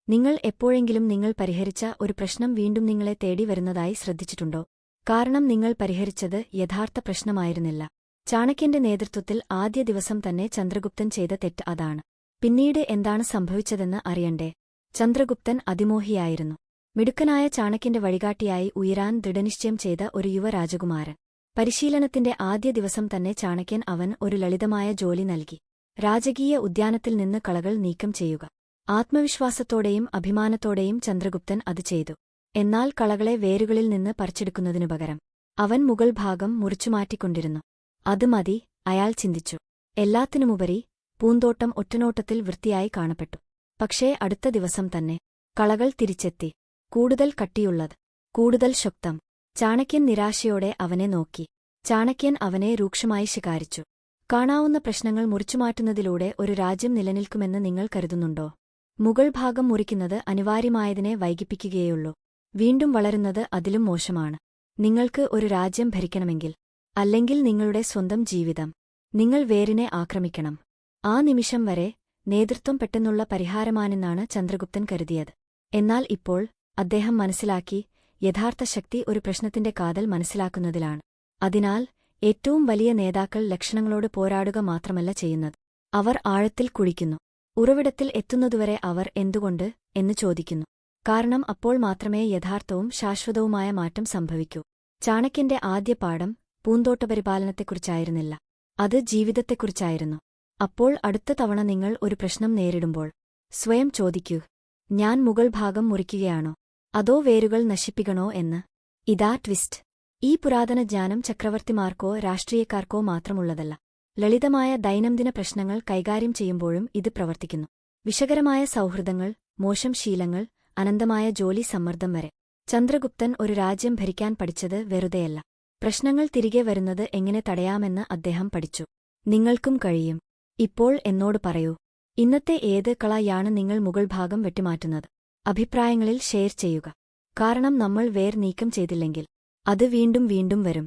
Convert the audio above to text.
നിങ്ങൾ എപ്പോഴെങ്കിലും നിങ്ങൾ പരിഹരിച്ച ഒരു പ്രശ്നം വീണ്ടും നിങ്ങളെ തേടി വരുന്നതായി ശ്രദ്ധിച്ചിട്ടുണ്ടോ? കാരണം നിങ്ങൾ പരിഹരിച്ചത് യഥാർത്ഥ പ്രശ്നമായിരുന്നില്ല. ചാണക്യന്റെ നേതൃത്വത്തിൽ ആദ്യ ദിവസം തന്നെ ചന്ദ്രഗുപ്തൻ ചെയ്ത തെറ്റ് അതാണ്. പിന്നീട് എന്താണ് സംഭവിച്ചതെന്ന് അറിയണ്ടേ? ചന്ദ്രഗുപ്തൻ അതിമോഹിയായിരുന്നു. മിടുക്കനായ ചാണക്യന്റെ വഴികാട്ടിയായി ഉയരാൻ ദൃഢനിശ്ചയം ചെയ്ത ഒരു യുവ രാജകുമാരൻ. പരിശീലനത്തിന്റെ ആദ്യ ദിവസം തന്നെ ചാണക്യൻ ഒരു ലളിതമായ ജോലി നൽകി. രാജകീയ ഉദ്യാനത്തിൽ നിന്ന് കളകൾ നീക്കം ചെയ്യുക. ആത്മവിശ്വാസത്തോടെയും അഭിമാനത്തോടെയും ചന്ദ്രഗുപ്തൻ അത് ചെയ്തു. എന്നാൽ കളകളെ വേരുകളിൽ നിന്ന് പറിച്ചെടുക്കുന്നതിനു പകരം അവൻ മുകൾ ഭാഗം മുറിച്ചുമാറ്റിക്കൊണ്ടിരുന്നു. അത് മതി, അയാൾ ചിന്തിച്ചു. എല്ലാത്തിനുമുപരി പൂന്തോട്ടം ഒറ്റനോട്ടത്തിൽ വൃത്തിയായി കാണപ്പെട്ടു. പക്ഷേ അടുത്ത ദിവസം തന്നെ കളകൾ തിരിച്ചെത്തി. കൂടുതൽ കട്ടിയുള്ളത്, കൂടുതൽ ശക്തം. ചാണക്യൻ നിരാശയോടെ അവനെ നോക്കി. ചാണക്യൻ അവനെ രൂക്ഷമായി ശകാരിച്ചു. കാണാവുന്ന പ്രശ്നങ്ങൾ മുറിച്ചുമാറ്റുന്നതിലൂടെ ഒരു രാജ്യം നിലനിൽക്കുമെന്ന് നിങ്ങൾ കരുതുന്നുണ്ടോ? മുകൾ ഭാഗം മുറിക്കുന്നത് അനിവാര്യമായതിനെ വൈകിപ്പിക്കുകയുള്ളൂ. വീണ്ടും വളരുന്നത് അതിലും മോശമാണ്. നിങ്ങൾക്ക് ഒരു രാജ്യം ഭരിക്കണമെങ്കിൽ, അല്ലെങ്കിൽ നിങ്ങളുടെ സ്വന്തം ജീവിതം, നിങ്ങൾ വേരിനെ ആക്രമിക്കണം. ആ നിമിഷം വരെ നേതൃത്വം പെട്ടെന്നുള്ള പരിഹാരമാണെന്നാണ് ചന്ദ്രഗുപ്തൻ കരുതിയത്. എന്നാൽ ഇപ്പോൾ അദ്ദേഹം മനസ്സിലാക്കി, യഥാർത്ഥ ശക്തി ഒരു പ്രശ്നത്തിന്റെ കാതൽ മനസ്സിലാക്കുന്നതിലാണ്. അതിനാൽ ഏറ്റവും വലിയ നേതാക്കൾ ലക്ഷണങ്ങളോട് പോരാടുക മാത്രമല്ല ചെയ്യുന്നത്, അവർ ആഴത്തിൽ കുഴിക്കുന്നു. ഉറവിടത്തിൽ എത്തുന്നതുവരെ അവർ എന്തുകൊണ്ട് എന്ന് ചോദിക്കുന്നു. കാരണം അപ്പോൾ മാത്രമേ യഥാർത്ഥവും ശാശ്വതവുമായ മാറ്റം സംഭവിക്കൂ. ചാണക്യന്റെ ആദ്യ പാഠം പൂന്തോട്ടപരിപാലനത്തെക്കുറിച്ചായിരുന്നില്ല, അത് ജീവിതത്തെക്കുറിച്ചായിരുന്നു. അപ്പോൾ അടുത്ത തവണ നിങ്ങൾ ഒരു പ്രശ്നം നേരിടുമ്പോൾ സ്വയം ചോദിക്കൂ, ഞാൻ മുകൾ ഭാഗം മുറിക്കുകയാണോ അതോ വേരുകൾ നശിപ്പിക്കണോ എന്ന്. ഇതാ ട്വിസ്റ്റ്. ഈ പുരാതന ജ്ഞാനം ചക്രവർത്തിമാർക്കോ രാഷ്ട്രീയക്കാർക്കോ മാത്രമുള്ളതല്ല. ലളിതമായ ദൈനംദിന പ്രശ്നങ്ങൾ കൈകാര്യം ചെയ്യുമ്പോഴും ഇത് പ്രവർത്തിക്കുന്നു. വിഷകരമായ സൗഹൃദങ്ങൾ, മോശം ശീലങ്ങൾ, അനന്തമായ ജോലി സമ്മർദ്ദം വരെ. ചന്ദ്രഗുപ്തൻ ഒരു രാജ്യം ഭരിക്കാൻ പഠിച്ചത് വെറുതെയല്ല. പ്രശ്നങ്ങൾ തിരികെ വരുന്നത് എങ്ങനെ തടയാമെന്ന് അദ്ദേഹം പഠിച്ചു. നിങ്ങൾക്കും കഴിയും. ഇപ്പോൾ എന്നോട് പറയൂ, ഇന്നത്തെ ഏത് കളയാണ് നിങ്ങൾ മുകൾ ഭാഗം വെട്ടിമാറ്റുന്നത്? അഭിപ്രായങ്ങളിൽ ഷെയർ ചെയ്യുക. കാരണം നമ്മൾ വേർ നീക്കം ചെയ്തില്ലെങ്കിൽ അത് വീണ്ടും വീണ്ടും വരും.